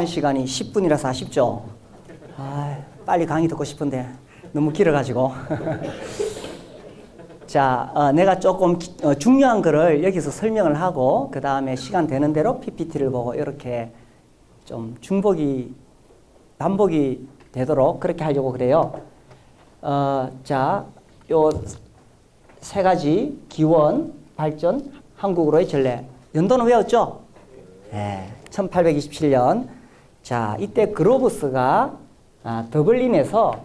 하는 시간이 10분이라서 아쉽죠? 빨리 강의 듣고 싶은데 너무 길어가지고. 자, 내가 조금 중요한 거를 여기서 설명을 하고 그 다음에 시간 되는 대로 PPT를 보고 이렇게 좀 반복이 되도록 그렇게 하려고 그래요. 자, 요 세 가지 기원, 발전, 한국으로의 전례. 연도는 외웠죠? 네, 1827년. 자, 이때 그로브스가 더블린에서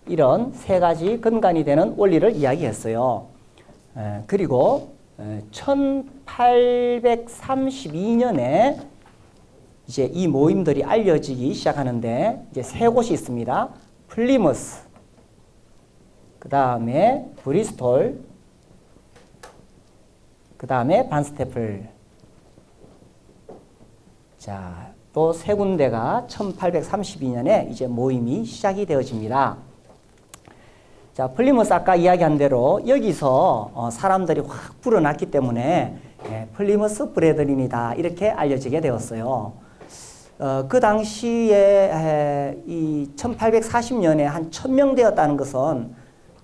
이런 세 가지 근간이 되는 원리를 이야기했어요. 그리고 1832년에 이제 이 모임들이 알려지기 시작하는데 이제 세 곳이 있습니다. 플리머스, 그 다음에 브리스톨, 그 다음에 반스테플. 자, 또 세 군데가 1832년에 이제 모임이 시작이 되어집니다. 자, 플리머스 아까 이야기한 대로 여기서 사람들이 확 불어났기 때문에 플리머스 브레드린이다 이렇게 알려지게 되었어요. 그 당시에 이 1840년에 한 1000명 되었다는 것은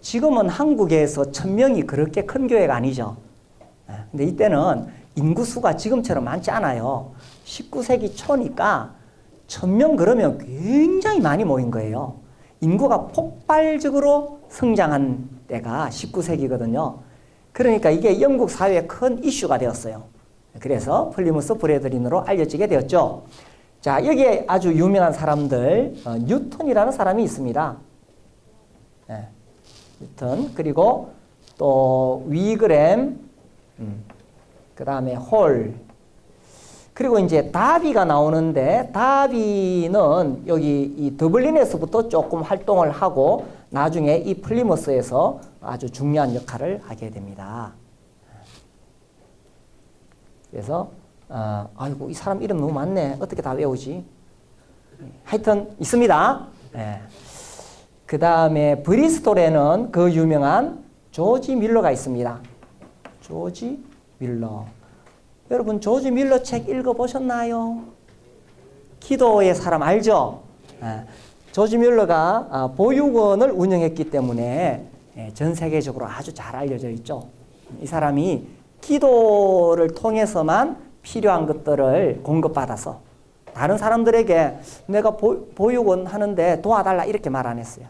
지금은 한국에서 1000명이 그렇게 큰 교회가 아니죠. 근데 이때는 인구수가 지금처럼 많지 않아요. 19세기 초니까 1000명 그러면 굉장히 많이 모인 거예요. 인구가 폭발적으로 성장한 때가 19세기거든요. 그러니까 이게 영국 사회에 큰 이슈가 되었어요. 그래서 플리머스 브레드린으로 알려지게 되었죠. 자, 여기에 아주 유명한 사람들, 뉴턴이라는 사람이 있습니다. 뉴턴, 그리고 또 위그램, 그 다음에 홀, 그리고 이제 다비가 나오는데 다비는 여기 이 더블린에서부터 조금 활동을 하고 나중에 이 플리머스에서 아주 중요한 역할을 하게 됩니다. 그래서 아이고 이 사람 이름 너무 많네. 어떻게 다 외우지? 하여튼 있습니다. 그 다음에 브리스톨에는 그 유명한 조지 밀러가 있습니다. 조지 밀러. 여러분 조지 밀러 책 읽어보셨나요? 기도의 사람 알죠? 조지 밀러가 보육원을 운영했기 때문에 전 세계적으로 아주 잘 알려져 있죠. 이 사람이 기도를 통해서만 필요한 것들을 공급받아서 다른 사람들에게 내가 보육원 하는데 도와달라 이렇게 말 안 했어요.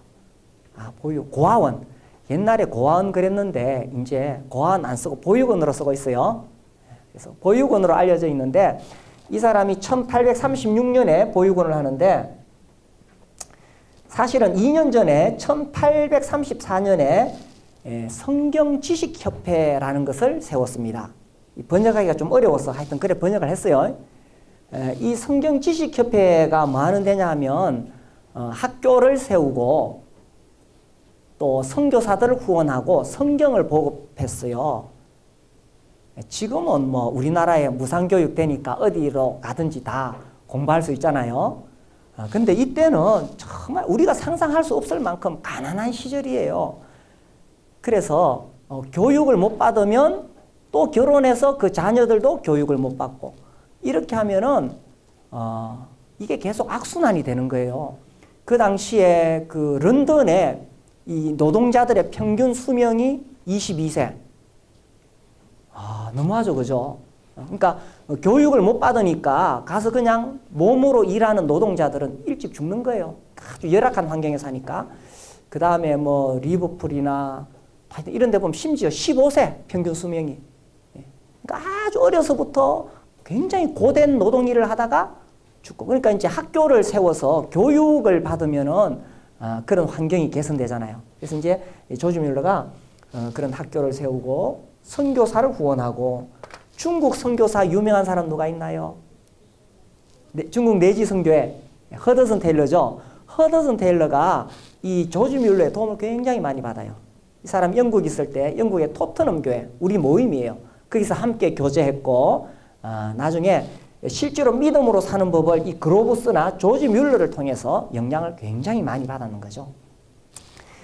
고아원. 옛날에 고아원 그랬는데 이제 고아원 안 쓰고 보육원으로 쓰고 있어요. 그래서 보육원으로 알려져 있는데 이 사람이 1836년에 보육원을 하는데 사실은 2년 전에 1834년에 성경지식협회라는 것을 세웠습니다. 번역하기가 좀 어려워서 하여튼 그래 번역을 했어요. 이 성경지식협회가 뭐 하는 데냐 하면 학교를 세우고 또 선교사들을 후원하고 성경을 보급했어요. 지금은 뭐 우리나라에 무상교육 되니까 어디로 가든지 다 공부할 수 있잖아요. 근데 이때는 정말 우리가 상상할 수 없을 만큼 가난한 시절이에요. 그래서 교육을 못 받으면 또 결혼해서 그 자녀들도 교육을 못 받고 이렇게 하면은 이게 계속 악순환이 되는 거예요. 그 당시에 그 런던에 이 노동자들의 평균 수명이 22세. 너무하죠, 그죠? 그러니까 교육을 못 받으니까 가서 그냥 몸으로 일하는 노동자들은 일찍 죽는 거예요. 아주 열악한 환경에 사니까. 그 다음에 뭐 리버풀이나 이런 데 보면 심지어 15세 평균 수명이. 그러니까 아주 어려서부터 굉장히 고된 노동 일을 하다가 죽고. 그러니까 이제 학교를 세워서 교육을 받으면은 그런 환경이 개선되잖아요. 그래서 이제 조지 밀러가 그런 학교를 세우고 선교사를 후원하고 중국 선교사 유명한 사람 누가 있나요? 중국 내지 선교회 허더슨 테일러죠. 허더슨 테일러가 이 조지 밀러의 도움을 굉장히 많이 받아요. 이 사람 영국 있을 때 영국의 토트넘 교회 우리 모임이에요. 거기서 함께 교제했고 나중에 실제로 믿음으로 사는 법을 이 그로브스나 조지 밀러를 통해서 영향을 굉장히 많이 받았는 거죠.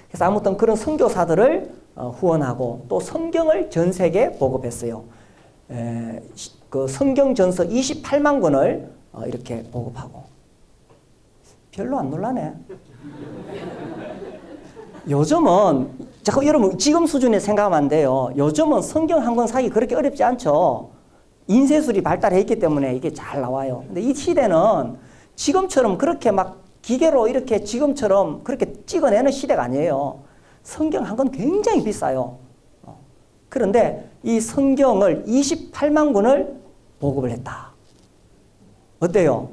그래서 아무튼 그런 선교사들을 후원하고 또 성경을 전 세계에 보급했어요. 그 성경 전서 28만 권을 이렇게 보급하고. 별로 안 놀라네. 요즘은 자꾸 여러분 지금 수준에 생각하면 안 돼요. 요즘은 성경 한 권 사기 그렇게 어렵지 않죠. 인쇄술이 발달해 있기 때문에 이게 잘 나와요. 근데 이 시대는 지금처럼 그렇게 막 기계로 이렇게 지금처럼 그렇게 찍어내는 시대가 아니에요. 성경 한 권 굉장히 비싸요. 그런데 이 성경을 28만 권을 보급을 했다. 어때요?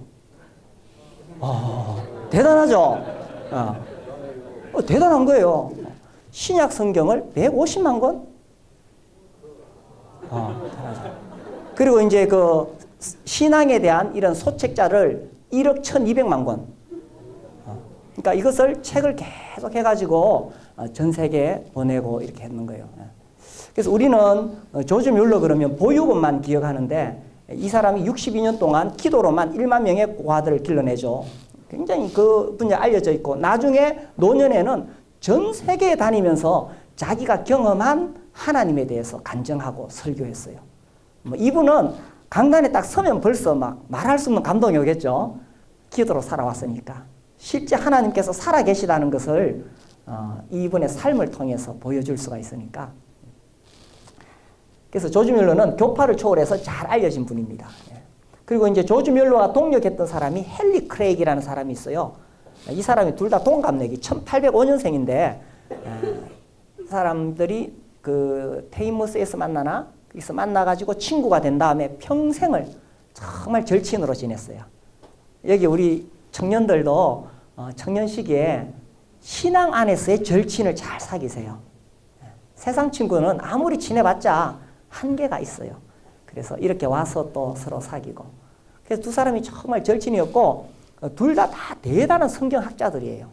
대단하죠? 대단한 거예요. 신약 성경을 150만 권? 대단하죠. 그리고 이제 그 신앙에 대한 이런 소책자를 1억 1200만 권. 그러니까 이것을 책을 계속 해가지고 전 세계에 보내고 이렇게 했는 거예요. 그래서 우리는 조지 뮬러 그러면 보육원만 기억하는데 이 사람이 62년 동안 기도로만 1만 명의 고아들을 길러내죠. 굉장히 그 분야 알려져 있고 나중에 노년에는 전 세계에 다니면서 자기가 경험한 하나님에 대해서 간증하고 설교했어요. 이분은 강단에 딱 서면 벌써 막 말할 수 없는 감동이 오겠죠. 기도로 살아왔으니까. 실제 하나님께서 살아계시다는 것을 이분의 삶을 통해서 보여줄 수가 있으니까. 그래서 조지 뮬러는 교파를 초월해서 잘 알려진 분입니다. 그리고 이제 조지 뮬러와 동력했던 사람이 헨리 크레이기라는 사람이 있어요. 이 사람이 둘 다 동갑내기 1805년생인데 이 사람들이 그 테이머스에서 거기서 만나가지고 친구가 된 다음에 평생을 정말 절친으로 지냈어요. 여기 우리 청년들도 청년 시기에 신앙 안에서의 절친을 잘 사귀세요. 세상 친구는 아무리 친해봤자 한계가 있어요. 그래서 이렇게 와서 또 서로 사귀고. 그래서 두 사람이 정말 절친이었고 둘 다 대단한 성경학자들이에요.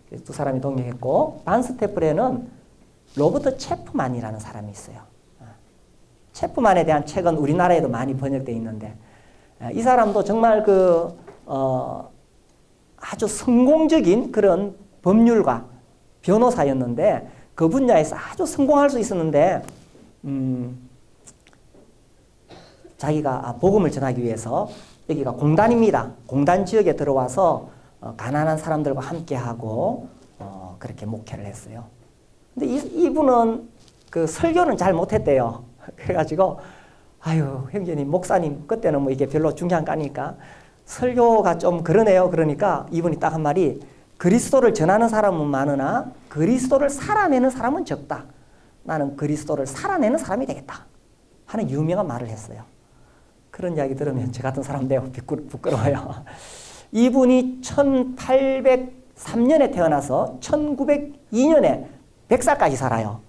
그래서 두 사람이 동행했고 반스테플에는 로버트 체프만이라는 사람이 있어요. 체프만에 대한 책은 우리나라에도 많이 번역되어 있는데 이 사람도 정말 아주 성공적인 그런 법률가, 변호사였는데 그 분야에서 아주 성공할 수 있었는데 자기가 복음을 전하기 위해서 여기가 공단입니다. 공단 지역에 들어와서 가난한 사람들과 함께하고 그렇게 목회를 했어요. 근데 이분은 그 설교는 잘 못했대요. 그래가지고 아유 형제님 목사님 그때는 뭐 이게 별로 중요한 거 아니니까 설교가 좀 그러네요. 그러니까 이분이 딱 한 말이 그리스도를 전하는 사람은 많으나 그리스도를 살아내는 사람은 적다. 나는 그리스도를 살아내는 사람이 되겠다 하는 유명한 말을 했어요. 그런 이야기 들으면 저 같은 사람 내가 부끄러워요. 이분이 1803년에 태어나서 1902년에 100살까지 살아요.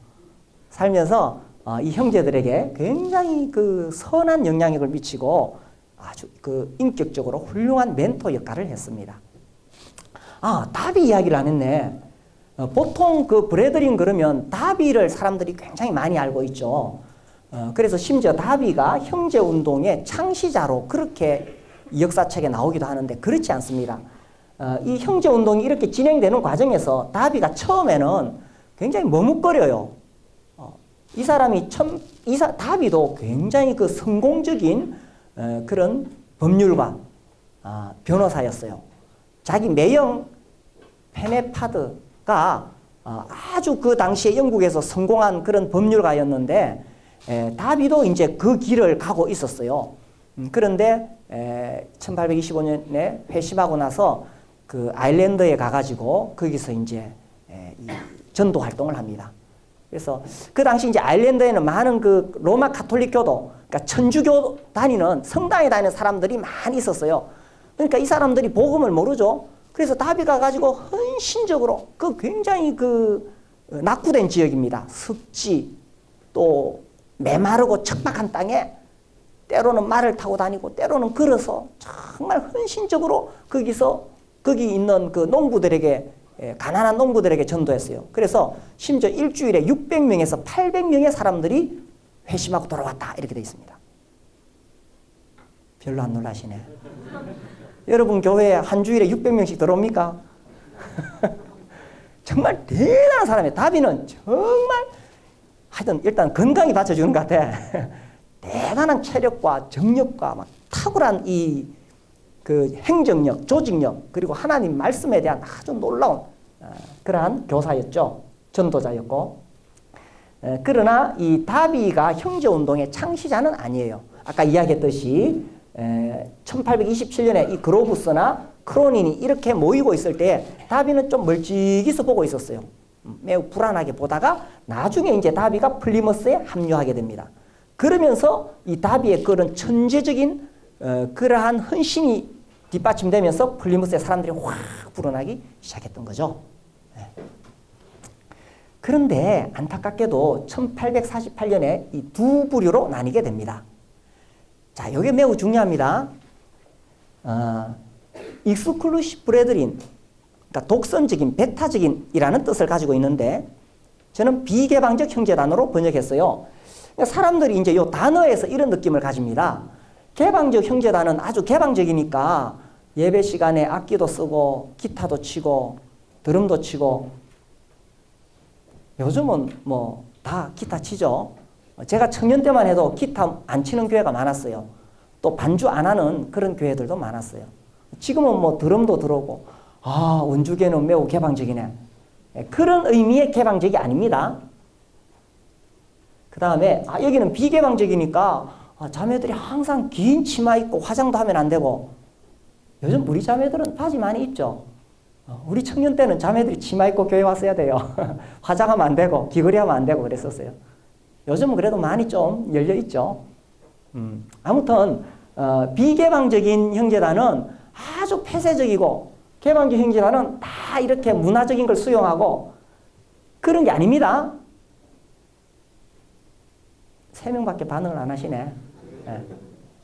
살면서 이 형제들에게 굉장히 그 선한 영향력을 미치고 아주 그 인격적으로 훌륭한 멘토 역할을 했습니다. 다비 이야기를 안 했네. 보통 그 브래들린 그러면 다비를 사람들이 굉장히 많이 알고 있죠. 그래서 심지어 다비가 형제운동의 창시자로 그렇게 역사책에 나오기도 하는데 그렇지 않습니다. 이 형제운동이 이렇게 진행되는 과정에서 다비가 처음에는 굉장히 머뭇거려요. 이 사람이 다비도 굉장히 그 성공적인 그런 법률가, 변호사였어요. 자기 매형 페네파드가 아주 그 당시에 영국에서 성공한 그런 법률가였는데 다비도 이제 그 길을 가고 있었어요. 그런데 1825년에 회심하고 나서 그 아일랜드에 가가지고 거기서 이제 이 전도 활동을 합니다. 그래서 그 당시 이제 아일랜드에는 많은 그 로마 가톨릭교도, 그러니까 천주교 다니는 성당에 다니는 사람들이 많이 있었어요. 그러니까 이 사람들이 복음을 모르죠. 그래서 다비가 가지고 헌신적으로 그 굉장히 그 낙후된 지역입니다. 습지 또 메마르고 척박한 땅에 때로는 말을 타고 다니고 때로는 걸어서 정말 헌신적으로 거기 있는 그 농부들에게 가난한 농부들에게 전도했어요. 그래서 심지어 일주일에 600명에서 800명의 사람들이 회심하고 돌아왔다 이렇게 되어 있습니다. 별로 안 놀라시네. 여러분 교회에 한 주일에 600명씩 들어옵니까? 정말 대단한 사람이에요. 다비는 정말 하여튼 일단 건강이 받쳐주는 것 같아. 대단한 체력과 정력과 막 탁월한 이 그 행정력, 조직력, 그리고 하나님 말씀에 대한 아주 놀라운 그러한 교사였죠. 전도자였고. 그러나 이 다비가 형제운동의 창시자는 아니에요. 아까 이야기했듯이 1827년에 이 그로부스나 크로닌이 이렇게 모이고 있을 때 다비는 좀 멀찍이서 보고 있었어요. 매우 불안하게 보다가 나중에 이제 다비가 플리머스에 합류하게 됩니다. 그러면서 이 다비의 그런 천재적인 그러한 헌신이 뒷받침되면서 플리머스의 사람들이 확 불어나기 시작했던 거죠. 그런데 안타깝게도 1848년에 이 두 부류로 나뉘게 됩니다. 자, 이게 매우 중요합니다. 익스클루시브 브레드린, 그러니까 독선적인, 배타적인이라는 뜻을 가지고 있는데 저는 비개방적 형제단으로 번역했어요. 그러니까 사람들이 이제 이 단어에서 이런 느낌을 가집니다. 개방적 형제단은 아주 개방적이니까 예배 시간에 악기도 쓰고 기타도 치고 드럼도 치고 요즘은 뭐 다 기타 치죠. 제가 청년 때만 해도 기타 안 치는 교회가 많았어요. 또 반주 안 하는 그런 교회들도 많았어요. 지금은 뭐 드럼도 들어오고 원주교회는 매우 개방적이네. 그런 의미의 개방적이 아닙니다. 그 다음에 여기는 비개방적이니까 자매들이 항상 긴 치마 입고 화장도 하면 안 되고 요즘 우리 자매들은 바지 많이 입죠. 우리 청년 때는 자매들이 치마 입고 교회 왔어야 돼요. 화장하면 안 되고 귀걸이 하면 안 되고 그랬었어요. 요즘은 그래도 많이 좀 열려 있죠. 아무튼 비개방적인 형제단은 아주 폐쇄적이고 개방적 형제단은 다 이렇게 문화적인 걸 수용하고 그런 게 아닙니다. 3명밖에 반응을 안 하시네.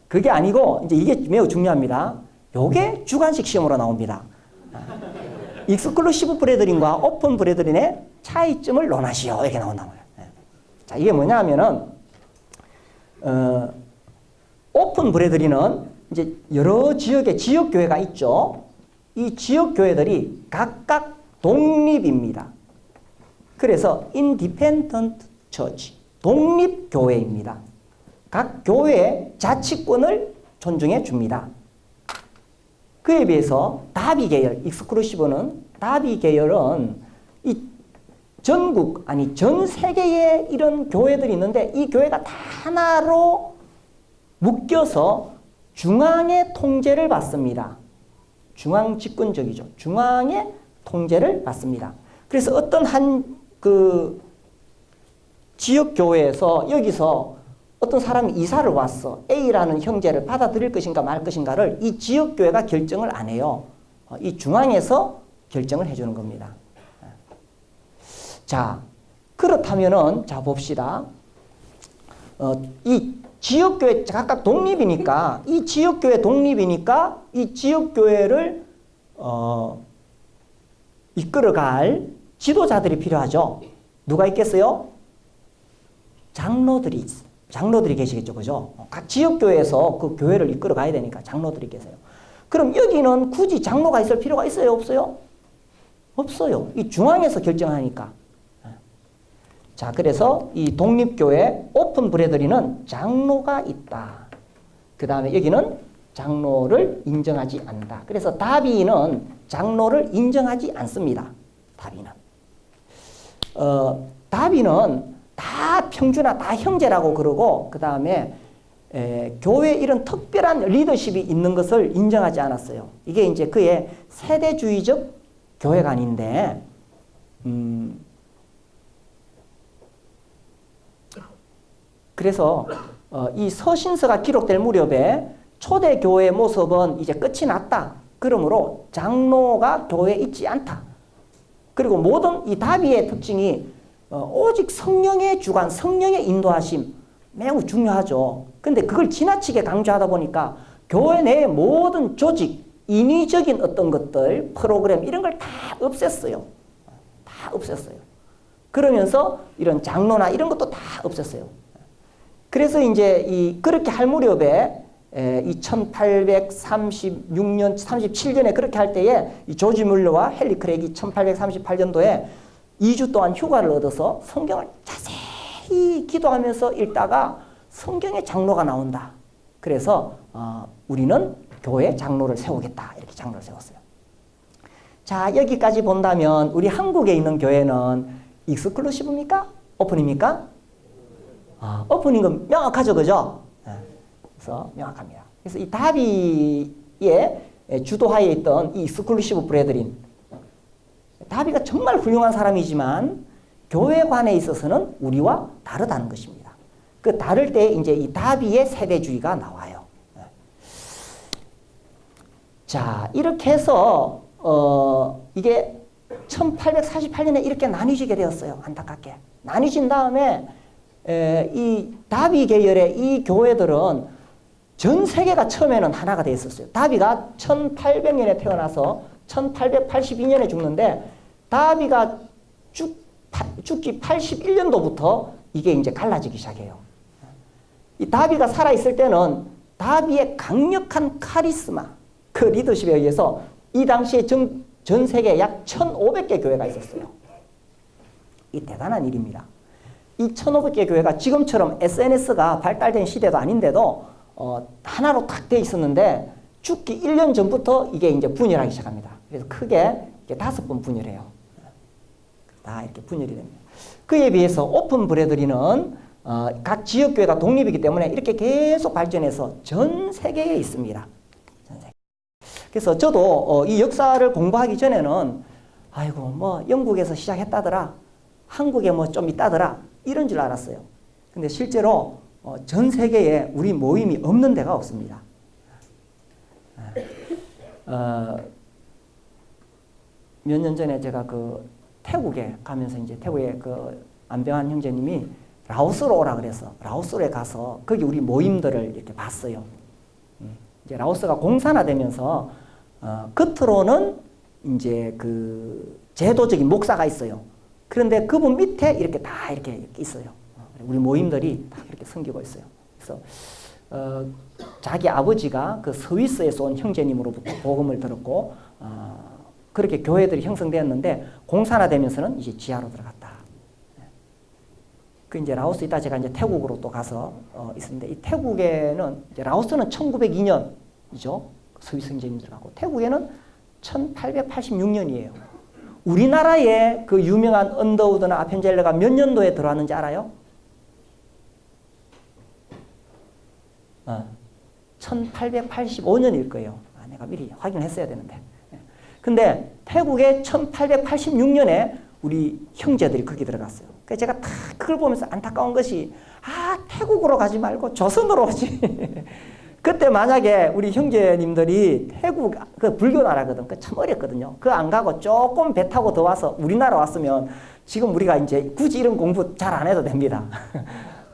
그게 아니고 이제 이게 매우 중요합니다. 요게 주관식 시험으로 나옵니다. 익스클루시브 브레드린과 오픈 브레드린의 차이점을 논하시오. 이렇게 나온단 말이에요. 자, 이게 뭐냐 하면은, 오픈 브레드린은 이제 여러 지역의 지역교회가 있죠. 이 지역교회들이 각각 독립입니다. 그래서 independent church, 독립교회입니다. 각 교회의 자치권을 존중해 줍니다. 그에 비해서 다비 계열, 익스클루시브는 다비 계열은 이 전국, 아니 전 세계에 이런 교회들이 있는데 이 교회가 다 하나로 묶여서 중앙의 통제를 받습니다. 중앙 집권적이죠. 중앙의 통제를 받습니다. 그래서 어떤 한 그 지역 교회에서 여기서 어떤 사람이 이사를 왔어. A라는 형제를 받아들일 것인가 말 것인가를 이 지역교회가 결정을 안 해요. 이 중앙에서 결정을 해주는 겁니다. 자, 그렇다면은, 자, 봅시다. 이 지역교회 각각 독립이니까, 이 지역교회 독립이니까, 이 지역교회를, 이끌어갈 지도자들이 필요하죠. 누가 있겠어요? 장로들이 계시겠죠. 그죠? 각 지역교회에서 그 교회를 이끌어 가야 되니까 장로들이 계세요. 그럼 여기는 굳이 장로가 있을 필요가 있어요? 없어요? 없어요. 이 중앙에서 결정하니까. 자, 그래서 이 독립교회 오픈 브레드린은 장로가 있다. 그 다음에 여기는 장로를 인정하지 않는다. 그래서 다비는 장로를 인정하지 않습니다. 다비는 다 평준화, 다 형제라고 그러고 그 다음에 교회에 이런 특별한 리더십이 있는 것을 인정하지 않았어요. 이게 이제 그의 세대주의적 교회관인데 그래서 이 서신서가 기록될 무렵에 초대 교회의 모습은 이제 끝이 났다. 그러므로 장로가 교회에 있지 않다. 그리고 모든 이 다비의 특징이 오직 성령의 주관, 성령의 인도하심 매우 중요하죠. 근데 그걸 지나치게 강조하다 보니까 교회 내의 모든 조직, 인위적인 어떤 것들, 프로그램 이런 걸 다 없앴어요. 다 없앴어요. 그러면서 이런 장로나 이런 것도 다 없앴어요. 그래서 이제 그렇게 할 무렵에 이 1836년, 37년에 그렇게 할 때에 이 조지 뮬러와 헨리 크랙이 1838년도에 2주 동안 휴가를 얻어서 성경을 자세히 기도하면서 읽다가 성경의 장로가 나온다. 그래서 우리는 교회 장로를 세우겠다. 이렇게 장로를 세웠어요. 자, 여기까지 본다면 우리 한국에 있는 교회는 익스클루시브입니까? 오픈입니까? 오픈인 건 명확하죠, 그죠? 그래서 명확합니다. 그래서 이 다비의 주도하에 있던 이 익스클루시브 브레드린, 다비가 정말 훌륭한 사람이지만 교회관에 있어서는 우리와 다르다는 것입니다. 그 다를 때 이제 이 다비의 세대주의가 나와요. 자, 이렇게 해서 이게 1848년에 이렇게 나뉘어지게 되었어요. 안타깝게. 나뉘어진 다음에 이 다비 계열의 이 교회들은 전 세계가 처음에는 하나가 되어 있었어요. 다비가 1800년에 태어나서 1882년에 죽는데 다비가 죽기 81년도부터 이게 이제 갈라지기 시작해요. 이 다비가 살아있을 때는 다비의 강력한 카리스마, 그 리더십에 의해서 이 당시에 전 세계에 약 1500개 교회가 있었어요. 이 대단한 일입니다. 이 1500개 교회가 지금처럼 SNS가 발달된 시대도 아닌데도 하나로 탁 돼 있었는데 죽기 1년 전부터 이게 이제 분열하기 시작합니다. 그래서 크게 5번 분열해요. 다 이렇게 분열이 됩니다. 그에 비해서 오픈 브레드리는 각 지역교회가 독립이기 때문에 이렇게 계속 발전해서 전 세계에 있습니다. 전 세계. 그래서 저도 이 역사를 공부하기 전에는 아이고 뭐 영국에서 시작했다더라, 한국에 뭐 좀 있다더라 이런 줄 알았어요. 근데 실제로 전 세계에 우리 모임이 없는 데가 없습니다. 몇 년 전에 제가 그 태국에 가면서 이제 태국에 그 안병환 형제님이 라오스로 오라 그래서 라오스에 가서 거기 우리 모임들을 이렇게 봤어요. 이제 라오스가 공산화되면서 겉으로는 이제 그 제도적인 목사가 있어요. 그런데 그분 밑에 이렇게 다 이렇게 있어요. 우리 모임들이 다 이렇게 섬기고 있어요. 그래서 자기 아버지가 그 스위스에서 온 형제님으로부터 복음을 들었고 그렇게 교회들이 형성되었는데 공산화되면서는 이제 지하로 들어갔다. 그 이제 라오스 있다 제가 이제 태국으로 또 가서 있었는데 이 태국에는 이제 라오스는 1902년이죠. 스위스 형제님들하고 태국에는 1886년이에요. 우리나라에 그 유명한 언더우드나 아펜젤러가 몇 년도에 들어왔는지 알아요? 1885년일 거예요. 내가 미리 확인했어야 되는데. 근데 태국에 1886년에 우리 형제들이 거기 들어갔어요. 그래서 제가 다 그걸 보면서 안타까운 것이 태국으로 가지 말고 조선으로 오지. 그때 만약에 우리 형제님들이 태국 그 불교 나라거든. 그 참 어렵거든요. 그 안 가고 조금 배 타고 더 와서 우리나라 왔으면 지금 우리가 이제 굳이 이런 공부 잘 안 해도 됩니다.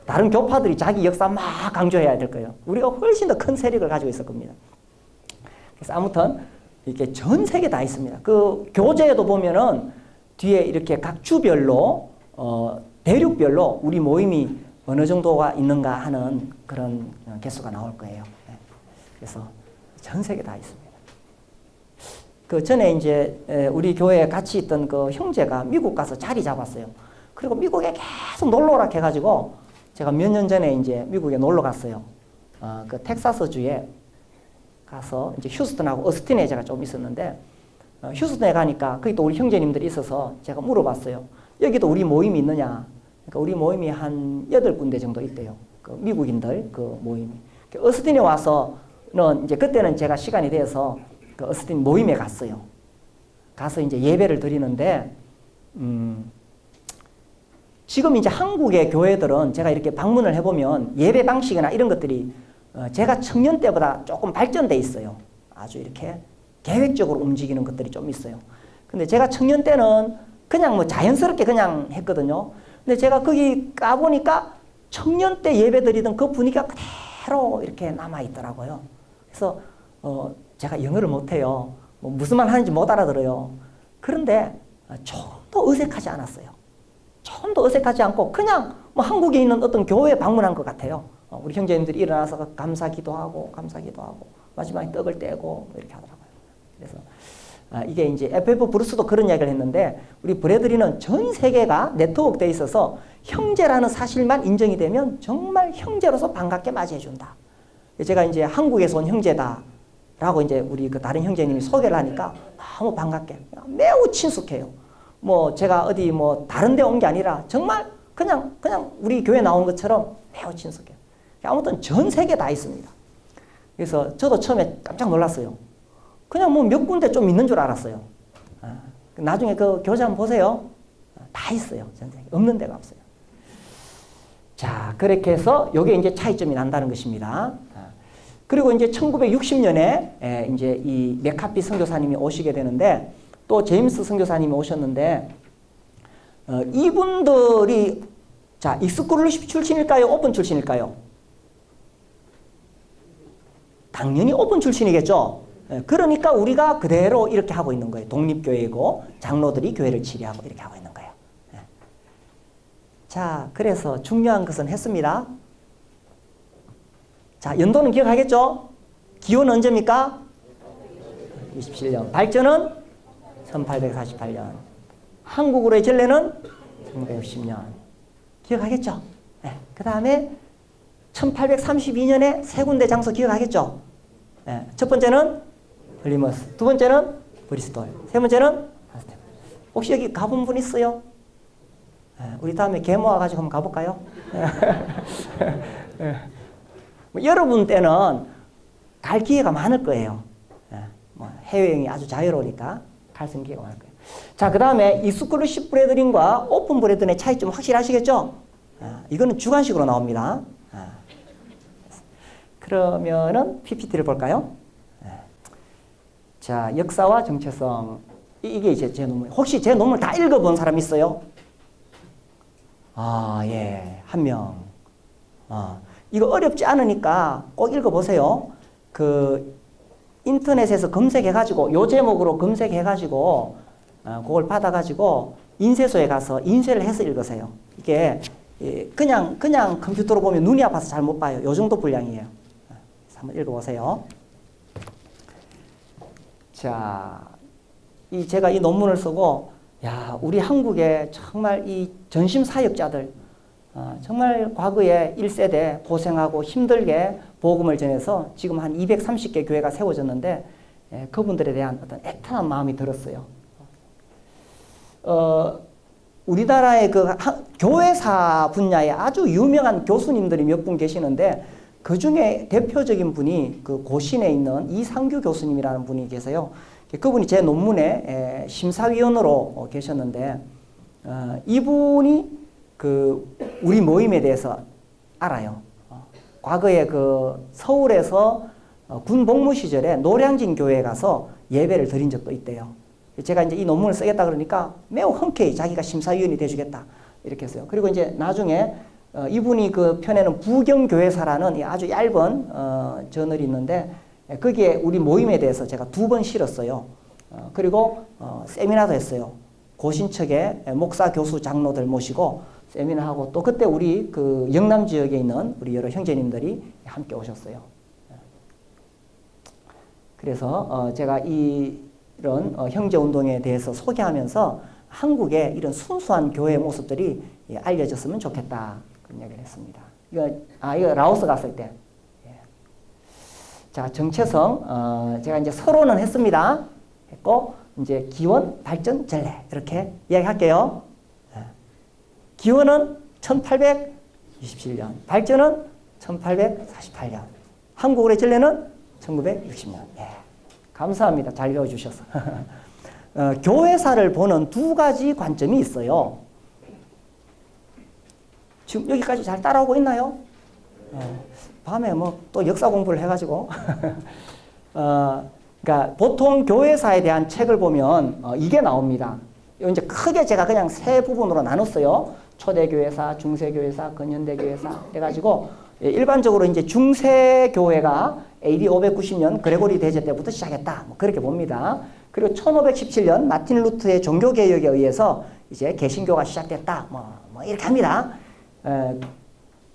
다른 교파들이 자기 역사 막 강조해야 될 거예요. 우리가 훨씬 더 큰 세력을 가지고 있을 겁니다. 그래서 아무튼 이렇게 전 세계 다 있습니다. 그 교재에도 보면은 뒤에 이렇게 각 주별로 대륙별로 우리 모임이 어느 정도가 있는가 하는 그런 개수가 나올 거예요. 그래서 전 세계 다 있습니다. 그 전에 이제 우리 교회에 같이 있던 그 형제가 미국 가서 자리 잡았어요. 그리고 미국에 계속 놀러 오라 해가지고 제가 몇 년 전에 이제 미국에 놀러 갔어요. 그 텍사스주에 가서 이제 휴스턴하고 어스틴에 제가 좀 있었는데 휴스턴에 가니까 거기 또 우리 형제님들이 있어서 제가 물어봤어요. 여기도 우리 모임이 있느냐? 그러니까 우리 모임이 한 8군데 정도 있대요. 그 미국인들 그 모임이. 어스틴에 와서는 이제 그때는 제가 시간이 돼서 그 어스틴 모임에 갔어요. 가서 이제 예배를 드리는데 지금 이제 한국의 교회들은 제가 이렇게 방문을 해보면 예배 방식이나 이런 것들이 제가 청년 때보다 조금 발전돼 있어요. 아주 이렇게 계획적으로 움직이는 것들이 좀 있어요. 근데 제가 청년 때는 그냥 뭐 자연스럽게 그냥 했거든요. 근데 제가 거기 가보니까 청년 때 예배 드리던 그 분위기가 그대로 이렇게 남아있더라고요. 그래서 제가 영어를 못해요. 뭐 무슨 말 하는지 못 알아들어요. 그런데 조금도 어색하지 않았어요. 조금도 어색하지 않고 그냥 뭐 한국에 있는 어떤 교회에 방문한 것 같아요. 우리 형제님들이 일어나서 감사 기도하고 마지막에 떡을 떼고 이렇게 하더라고요. 그래서 이게 이제 FF 브루스도 그런 이야기를 했는데 우리 브래드리는 전 세계가 네트워크돼 있어서 형제라는 사실만 인정이 되면 정말 형제로서 반갑게 맞이해 준다. 제가 이제 한국에서 온 형제다라고 이제 우리 그 다른 형제님이 소개를 하니까 너무 반갑게 매우 친숙해요. 뭐 제가 어디 뭐 다른 데 온 게 아니라 정말 그냥 우리 교회 나온 것처럼 매우 친숙해요. 아무튼 전 세계 다 있습니다. 그래서 저도 처음에 깜짝 놀랐어요. 그냥 뭐 몇 군데 좀 있는 줄 알았어요. 나중에 그 교재 한번 보세요. 다 있어요. 전 세계. 없는 데가 없어요. 자, 그렇게 해서 요게 이제 차이점이 난다는 것입니다. 그리고 이제 1960년에 이제 이 맥카피 선교사님이 오시게 되는데 또 제임스 선교사님이 오셨는데 이분들이 자, 익스클루시브 출신일까요? 오픈 출신일까요? 당연히 오픈 출신이겠죠. 그러니까 우리가 그대로 이렇게 하고 있는 거예요. 독립교회이고 장로들이 교회를 지휘하고 이렇게 하고 있는 거예요. 자, 그래서 중요한 것은 했습니다. 자, 연도는 기억하겠죠? 기원은 언제입니까? 27년. 발전은 1848년. 한국으로의 전례는 1960년. 기억하겠죠? 네. 그 다음에 1832년에 세 군데 장소 기억하겠죠? 네. 첫 번째는 플리머스, 두 번째는 브리스톨, 세 번째는 혹시 여기 가본 분 있어요? 네. 우리 다음에 개 모아가지고 한번 가볼까요? 뭐 여러분 때는 갈 기회가 많을 거예요. 뭐 해외여행이 아주 자유로우니까 갈 수 있는 기회가 많을 거예요. 자, 그 다음에 익스클루시브 브레드린과 오픈 브레드린의 차이점 확실하시겠죠? 이거는 주관식으로 나옵니다. 그러면은 PPT를 볼까요? 자, 역사와 정체성. 이게 이제 제 논문. 혹시 제 논문 다 읽어본 사람 있어요? 아, 예. 한 명. 이거 어렵지 않으니까 꼭 읽어보세요. 그 인터넷에서 검색해가지고 요 제목으로 검색해가지고 그걸 받아가지고 인쇄소에 가서 인쇄를 해서 읽으세요. 이게 그냥 컴퓨터로 보면 눈이 아파서 잘 못 봐요. 요 정도 분량이에요. 한번 읽어보세요. 자, 제가 이 논문을 쓰고 야, 우리 한국에 정말 이 전심 사역자들 정말 과거에 1세대 고생하고 힘들게 복음을 전해서 지금 한 230개 교회가 세워졌는데 그분들에 대한 어떤 애틋한 마음이 들었어요. 우리나라의 그 교회사 분야에 아주 유명한 교수님들이 몇 분 계시는데 그 중에 대표적인 분이 그 고신에 있는 이상규 교수님이라는 분이 계세요. 그분이 제 논문의 심사위원으로 계셨는데 이분이 그 우리 모임에 대해서 알아요. 과거에 그 서울에서 군 복무 시절에 노량진 교회에 가서 예배를 드린 적도 있대요. 제가 이제 이 논문을 쓰겠다 그러니까 매우 흔쾌히 자기가 심사위원이 돼주겠다 이렇게 했어요. 그리고 이제 나중에 이분이 그 펴내는 부경교회사라는 아주 얇은 저널이 있는데 거기에 우리 모임에 대해서 제가 2번 실었어요. 그리고 세미나도 했어요. 고신척의 목사, 교수, 장로들 모시고 세미나하고 또 그때 우리 그 영남 지역에 있는 우리 여러 형제님들이 함께 오셨어요. 그래서 제가 이런 형제운동에 대해서 소개하면서 한국의 이런 순수한 교회의 모습들이 알려졌으면 좋겠다. 그런 이야기를 했습니다. 이거 라오스 갔을 때. 자, 정체성. 제가 이제 서론은 했습니다. 했고, 이제 기원, 발전, 전례. 이렇게 이야기할게요. 기원은 1827년. 발전은 1848년. 한국의 전례는 1960년. 예. 감사합니다. 잘 배워주셔서. 교회사를 보는 2가지 관점이 있어요. 지금 여기까지 잘 따라오고 있나요? 밤에 뭐 또 역사 공부를 해가지고. 그러니까 보통 교회사에 대한 책을 보면 이게 나옵니다. 이제 크게 제가 그냥 세 부분으로 나눴어요. 초대교회사, 중세교회사, 근현대교회사 해가지고 일반적으로 이제 중세교회가 AD 590년 그레고리 대제 때부터 시작했다. 뭐 그렇게 봅니다. 그리고 1517년 마틴 루트의 종교개혁에 의해서 이제 개신교가 시작됐다. 뭐 이렇게 합니다.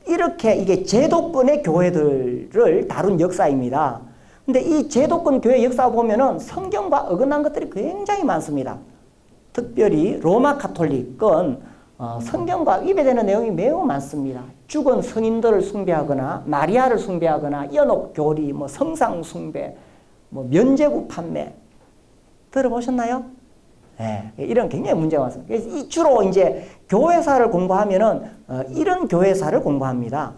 이렇게 이게 제도권의 교회들을 다룬 역사입니다. 근데 이 제도권 교회 역사 보면은 성경과 어긋난 것들이 굉장히 많습니다. 특별히 로마 카톨릭은 성경과 위배되는 내용이 매우 많습니다. 죽은 성인들을 숭배하거나 마리아를 숭배하거나 연옥 교리, 뭐 성상 숭배, 뭐 면제부 판매 들어보셨나요? 네, 이런 굉장히 문제가 많습니다. 주로 이제 교회사를 공부하면은 이런 교회사를 공부합니다.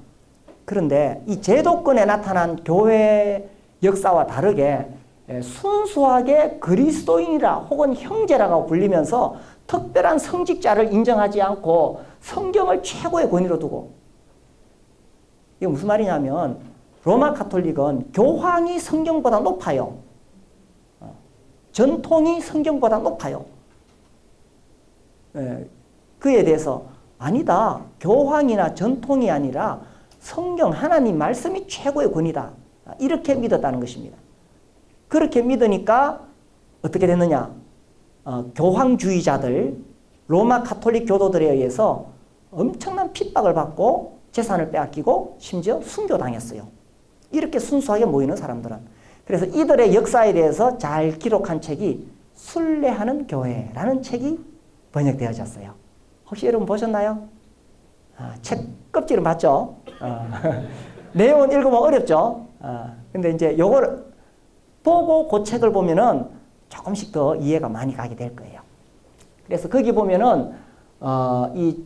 그런데 이 제도권에 나타난 교회 역사와 다르게 순수하게 그리스도인이라 혹은 형제라고 불리면서 특별한 성직자를 인정하지 않고 성경을 최고의 권위로 두고, 이게 무슨 말이냐면 로마 가톨릭은 교황이 성경보다 높아요. 전통이 성경보다 높아요. 그에 대해서 아니다. 교황이나 전통이 아니라 성경 하나님 말씀이 최고의 권위다. 이렇게 믿었다는 것입니다. 그렇게 믿으니까 어떻게 됐느냐? 교황주의자들, 로마 가톨릭 교도들에 의해서 엄청난 핍박을 받고 재산을 빼앗기고 심지어 순교당했어요. 이렇게 순수하게 모이는 사람들은. 그래서 이들의 역사에 대해서 잘 기록한 책이 순례하는 교회라는 책이 번역되어졌어요. 혹시 여러분 보셨나요? 책 껍질은 봤죠? 내용은 읽으면 어렵죠? 근데 이제 요걸 보고 그 책을 보면은 조금씩 더 이해가 많이 가게 될 거예요. 그래서 거기 보면은 이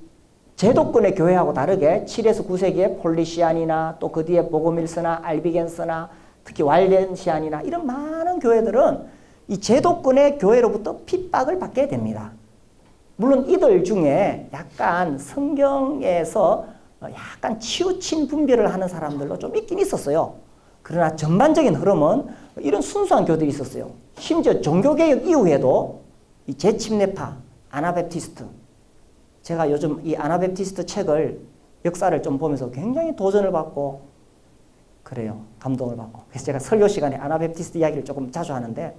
제도권의 교회하고 다르게 7에서 9세기에 폴리시안이나 또 그 뒤에 보고밀스나 알비겐스나 특히 왈렌시안이나 이런 많은 교회들은 이 제도권의 교회로부터 핍박을 받게 됩니다. 물론 이들 중에 약간 성경에서 약간 치우친 분별을 하는 사람들도 좀 있긴 있었어요. 그러나 전반적인 흐름은 이런 순수한 교들이 있었어요. 심지어 종교개혁 이후에도 이 재침례파, 아나베프티스트, 제가 요즘 이 아나베프티스트 책을 역사를 좀 보면서 굉장히 도전을 받고 그래요. 감동을 받고. 그래서 제가 설교 시간에 아나베프티스트 이야기를 조금 자주 하는데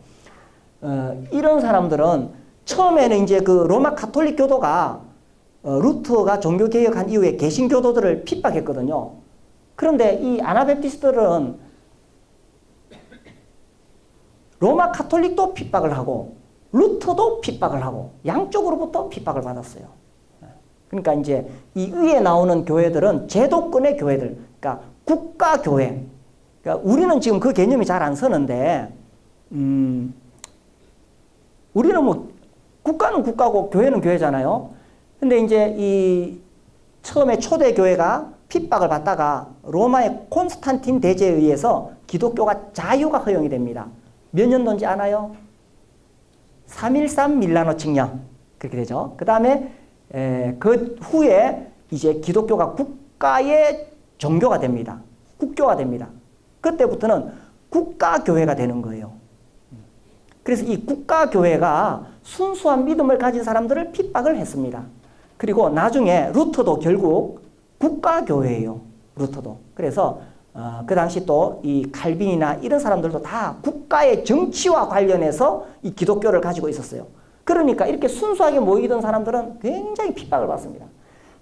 이런 사람들은 처음에는 이제 그 로마 가톨릭 교도가 루터가 종교개혁한 이후에 개신교도들을 핍박했거든요. 그런데 이 아나베프티스트들은 로마 가톨릭도 핍박을 하고 루터도 핍박을 하고 양쪽으로부터 핍박을 받았어요. 그러니까 이제 이 위에 나오는 교회들은 제도권의 교회들, 그러니까 국가교회. 그러니까 우리는 지금 그 개념이 잘 안 서는데, 우리는 뭐 국가는 국가고 교회는 교회잖아요. 근데 이제 이 처음에 초대 교회가 핍박을 받다가 로마의 콘스탄틴 대제에 의해서 기독교가 자유가 허용이 됩니다. 몇 년도인지 아나요? 313 밀라노 칙령. 그렇게 되죠. 그 다음에 그 후에 이제 기독교가 국가의 종교가 됩니다. 국교가 됩니다. 그때부터는 국가교회가 되는 거예요. 그래서 이 국가교회가 순수한 믿음을 가진 사람들을 핍박을 했습니다. 그리고 나중에 루터도 결국 국가교회예요. 루터도. 그래서 그 당시 또 이 칼빈이나 이런 사람들도 다 국가의 정치와 관련해서 이 기독교를 가지고 있었어요. 그러니까 이렇게 순수하게 모이던 사람들은 굉장히 핍박을 받습니다.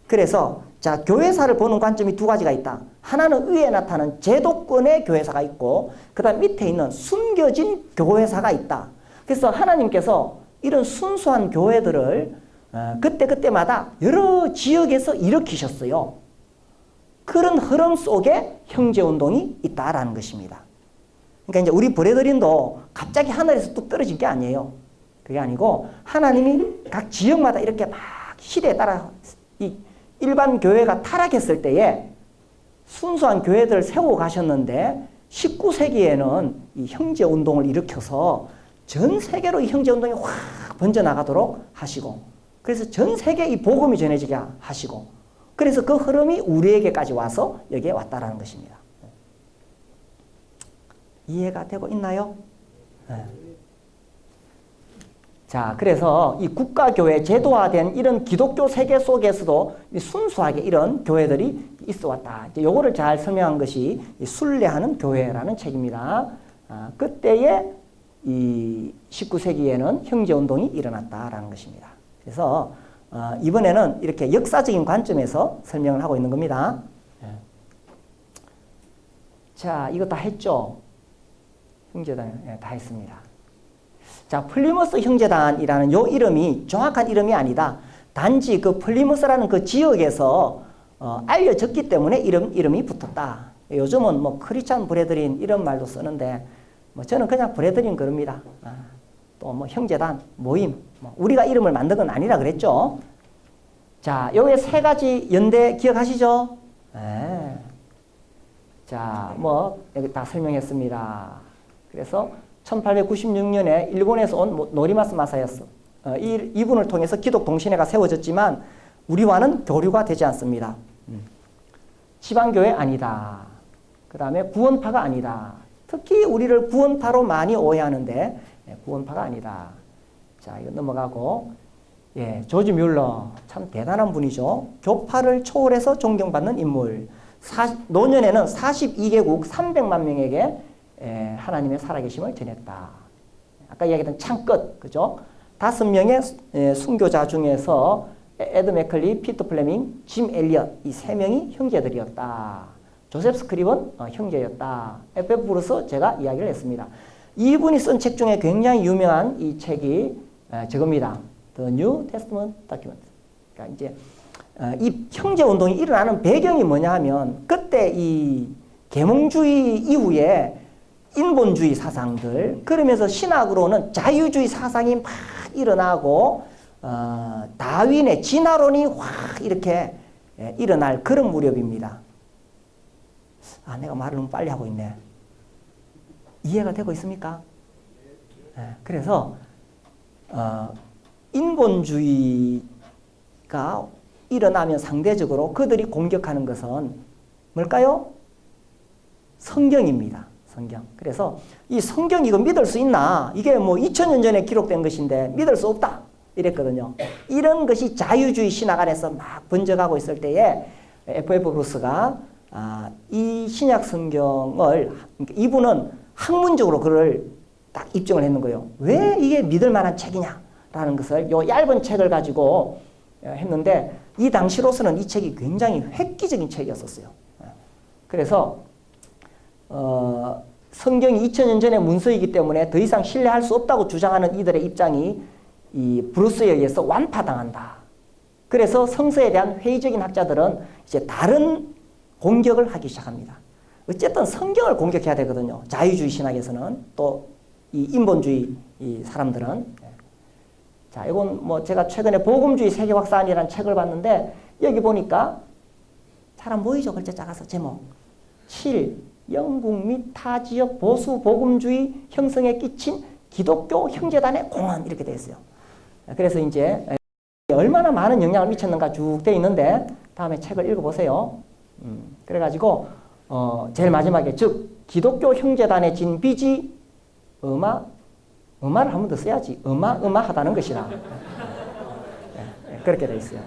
그래서 자, 교회사를 보는 관점이 두 가지가 있다. 하나는 위에 나타나는 제도권의 교회사가 있고 그 다음 밑에 있는 숨겨진 교회사가 있다. 그래서 하나님께서 이런 순수한 교회들을 그때그때마다 여러 지역에서 일으키셨어요. 그런 흐름 속에 형제운동이 있다라는 것입니다. 그러니까 이제 우리 브레드린도 갑자기 하늘에서 뚝 떨어진 게 아니에요. 그게 아니고 하나님이 각 지역마다 이렇게 막 시대에 따라 이 일반 교회가 타락했을 때에 순수한 교회들을 세우고 가셨는데 19세기에는 이 형제운동을 일으켜서 전 세계로 이 형제운동이 확 번져나가도록 하시고 그래서 전 세계에 이 복음이 전해지게 하시고 그래서 그 흐름이 우리에게까지 와서 여기에 왔다라는 것입니다. 이해가 되고 있나요? 네. 자, 그래서 이 국가교회 제도화된 이런 기독교 세계 속에서도 순수하게 이런 교회들이 있어 왔다. 이제 요거를 잘 설명한 것이 이 순례하는 교회라는 책입니다. 그때에 이 19세기에는 형제운동이 일어났다라는 것입니다. 그래서 이번에는 이렇게 역사적인 관점에서 설명을 하고 있는 겁니다. 자, 이거 다 했죠? 형제단 다 했습니다. 자, 플리머스 형제단이라는 요 이름이 정확한 이름이 아니다. 단지 그 플리무스라는 그 지역에서 알려졌기 때문에 이름이 붙었다. 요즘은 뭐 크리스찬 브레드린 이런 말도 쓰는데 뭐 저는 그냥 브레드린 그럽니다. 또 뭐 형제단, 모임, 뭐 우리가 이름을 만든 건 아니라 그랬죠. 자, 요게 세 가지 연대 기억하시죠? 네. 자, 뭐 여기 다 설명했습니다. 그래서 1896년에 일본에서 온 노리마스 마사야스 이분을 통해서 기독 동신회가 세워졌지만 우리와는 교류가 되지 않습니다. 지방교회 아니다. 그 다음에 구원파가 아니다. 특히 우리를 구원파로 많이 오해하는데 구원파가 아니다. 자, 이거 넘어가고 예, 조지 뮬러 참 대단한 분이죠. 교파를 초월해서 존경받는 인물. 노년에는 42개국 300만 명에게 하나님의 살아계심을 전했다. 아까 이야기했던 창끝, 그죠? 5명의 순교자 중에서 에드 맥컬리, 피터 플레밍, 짐 엘리엇 이 3명이 형제들이었다. 조셉 스크립은 형제였다. F.F. 브루스 제가 이야기를 했습니다. 이분이 쓴 책 중에 굉장히 유명한 이 책이 저겁니다. The New Testament Document. 그러니까 이제 이 형제 운동이 일어나는 배경이 뭐냐 하면 그때 이 계몽주의 이후에 인본주의 사상들 그러면서 신학으로는 자유주의 사상이 막 일어나고 다윈의 진화론이 확 이렇게 일어날 그런 무렵입니다. 아, 내가 말을 너무 빨리 하고 있네. 이해가 되고 있습니까? 그래서 인본주의가 일어나면 상대적으로 그들이 공격하는 것은 뭘까요? 성경입니다. 성경. 그래서 이 성경 이거 믿을 수 있나? 이게 뭐 2000년 전에 기록된 것인데 믿을 수 없다. 이랬거든요. 이런 것이 자유주의 신학 안에서 막 번져가고 있을 때에 F.F. 브루스가 이 신약 성경을 이분은 학문적으로 그걸 딱 입증을 했는 거예요. 왜 이게 믿을 만한 책이냐라는 것을 요 얇은 책을 가지고 했는데 이 당시로서는 이 책이 굉장히 획기적인 책이었었어요. 그래서 성경이 2000년 전의 문서이기 때문에 더 이상 신뢰할 수 없다고 주장하는 이들의 입장이 이 브루스에 의해서 완파당한다. 그래서 성서에 대한 회의적인 학자들은 이제 다른 공격을 하기 시작합니다. 어쨌든 성경을 공격해야 되거든요. 자유주의 신학에서는 또 이 인본주의 이 사람들은. 자, 이건 뭐 제가 최근에 복음주의 세계확산이라는 책을 봤는데 여기 보니까 잘 안 보이죠? 글자 작아서 제목. 7. 영국 및 타 지역 보수 복음주의 형성에 끼친 기독교 형제단의 공헌 이렇게 되어 있어요. 그래서 이제 얼마나 많은 영향을 미쳤는가 쭉 되어 있는데 다음에 책을 읽어보세요. 그래가지고 제일 마지막에 즉 기독교 형제단의 진비지 음화를 한 번 더 써야지. 음화하다는 것이라. 그렇게 되어 있어요.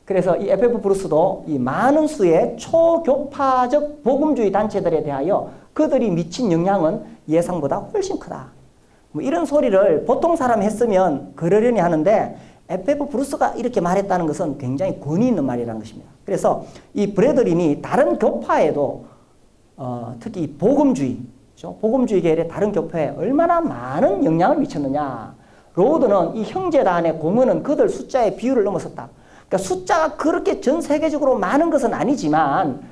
그래서 이 F.F. 브루스도 이 많은 수의 초교파적 복음주의 단체들에 대하여 그들이 미친 영향은 예상보다 훨씬 크다. 뭐 이런 소리를 보통 사람이 했으면 그러려니 하는데 F.F. 브루스가 이렇게 말했다는 것은 굉장히 권위 있는 말이라는 것입니다. 그래서 이 브래들린이 다른 교파에도 특히 복음주의, 복음주의 계열의 다른 교파에 얼마나 많은 영향을 미쳤느냐. 로드는 이 형제단의 공헌은 그들 숫자의 비율을 넘어섰다. 그러니까 숫자가 그렇게 전 세계적으로 많은 것은 아니지만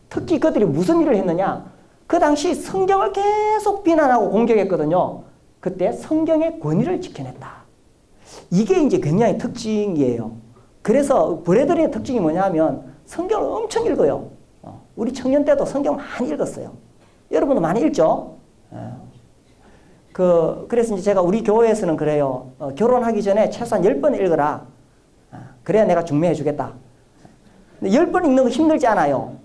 특히 그들이 무슨 일을 했느냐. 그 당시 성경을 계속 비난하고 공격했거든요. 그때 성경의 권위를 지켜냈다. 이게 이제 굉장히 특징이에요. 그래서 브래들린의 특징이 뭐냐면 성경을 엄청 읽어요. 우리 청년 때도 성경 많이 읽었어요. 여러분도 많이 읽죠? 그래서 이제 제가 우리 교회에서는 그래요. 결혼하기 전에 최소한 10번 읽어라. 그래야 내가 중매해 주겠다. 근데 10번 읽는 거 힘들지 않아요.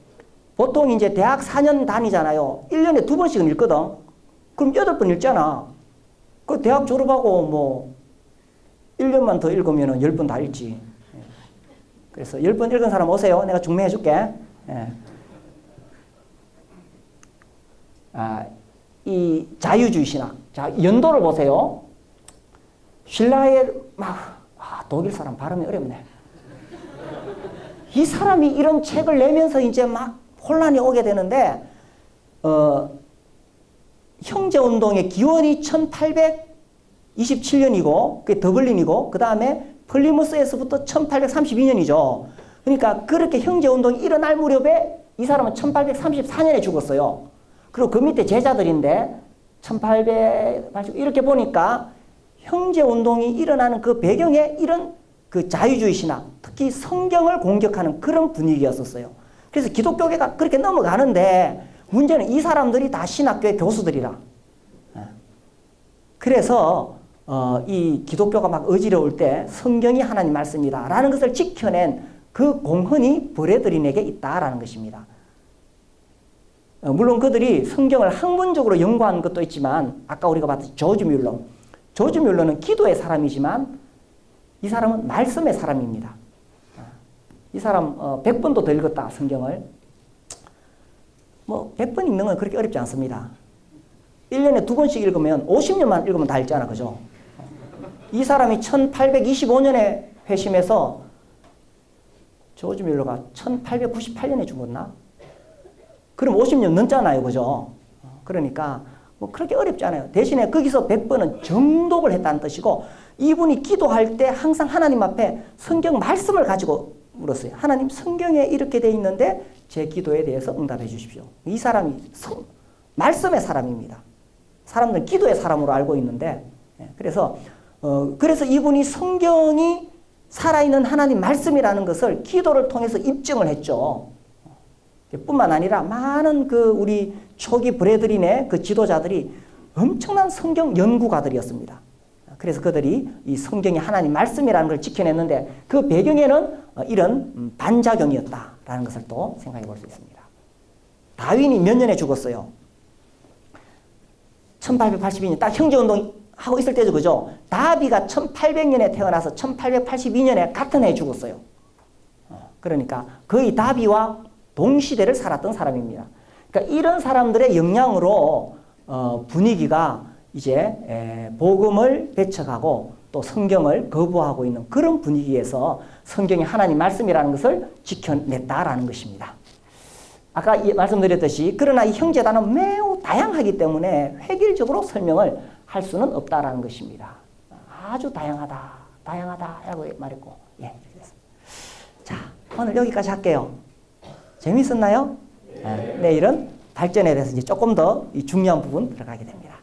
보통 이제 대학 4년 다니잖아요. 1년에 2번씩은 읽거든. 그럼 8번 읽잖아. 그 대학 졸업하고 뭐 1년만 더 읽으면 10번 다 읽지. 그래서 10번 읽은 사람 오세요. 내가 중매해 줄게. 이 자유주의 신학. 자, 연도를 보세요. 신라의 독일 사람 발음이 어렵네. 이 사람이 이런 책을 내면서 이제 막 혼란이 오게 되는데, 형제운동의 기원이 27년이고 그게 더블린이고 그 다음에 플리무스에서부터 1832년이죠. 그러니까 그렇게 형제운동이 일어날 무렵에 이 사람은 1834년에 죽었어요. 그리고 그 밑에 제자들인데 1880 이렇게 보니까 형제운동이 일어나는 그 배경에 이런 그 자유주의 신학, 특히 성경을 공격하는 그런 분위기였었어요. 그래서 기독교계가 그렇게 넘어가는데 문제는 이 사람들이 다 신학교의 교수들이라. 그래서 이 기독교가 막 어지러울 때 성경이 하나님 말씀이다 라는 것을 지켜낸 그 공헌이 브래드린에게 있다라는 것입니다. 물론 그들이 성경을 학문적으로 연구한 것도 있지만 아까 우리가 봤던 조지 뮬러는 기도의 사람이지만 이 사람은 말씀의 사람입니다. 이 사람 100번도 더 읽었다 성경을. 뭐 100번 읽는 건 그렇게 어렵지 않습니다. 1년에 2번씩 읽으면 50년만 읽으면 다 읽잖아. 그죠? 이 사람이 1825년에 회심해서 조지 뮬러가 1898년에 죽었나? 그럼 50년 넘잖아요. 그죠? 그러니까 뭐 그렇게 어렵지 않아요. 대신에 거기서 100번은 정독을 했다는 뜻이고 이분이 기도할 때 항상 하나님 앞에 성경 말씀을 가지고 물었어요. 하나님 성경에 이렇게 돼 있는데 제 기도에 대해서 응답해 주십시오. 이 사람이 말씀의 사람입니다. 사람들은 기도의 사람으로 알고 있는데 그래서 이분이 성경이 살아있는 하나님 말씀이라는 것을 기도를 통해서 입증을 했죠. 뿐만 아니라 많은 우리 초기 브래드린의 그 지도자들이 엄청난 성경 연구가들이었습니다. 그래서 그들이 이 성경이 하나님 말씀이라는 걸 지켜냈는데 그 배경에는 이런 반작용이었다라는 것을 또 생각해 볼 수 있습니다. 다윈이 몇 년에 죽었어요? 1882년 딱 형제운동 하고 있을 때죠. 그죠? 다비가 1800년에 태어나서 1882년에 같은 해에 죽었어요. 그러니까 거의 다비와 동시대를 살았던 사람입니다. 그러니까 이런 사람들의 영향으로 분위기가 이제 복음을 배척하고 또 성경을 거부하고 있는 그런 분위기에서 성경이 하나님 말씀이라는 것을 지켜냈다라는 것입니다. 아까 말씀드렸듯이 그러나 이 형제단은 매우 다양하기 때문에 획일적으로 설명을 할 수는 없다라는 것입니다. 아주 다양하다라고 말했고, 예, 이렇게 됐습니다. 자, 오늘 여기까지 할게요. 재밌었나요? 네. 내일은 발전에 대해서 이제 조금 더 이 중요한 부분 들어가게 됩니다.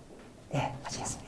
예, 마치겠습니다.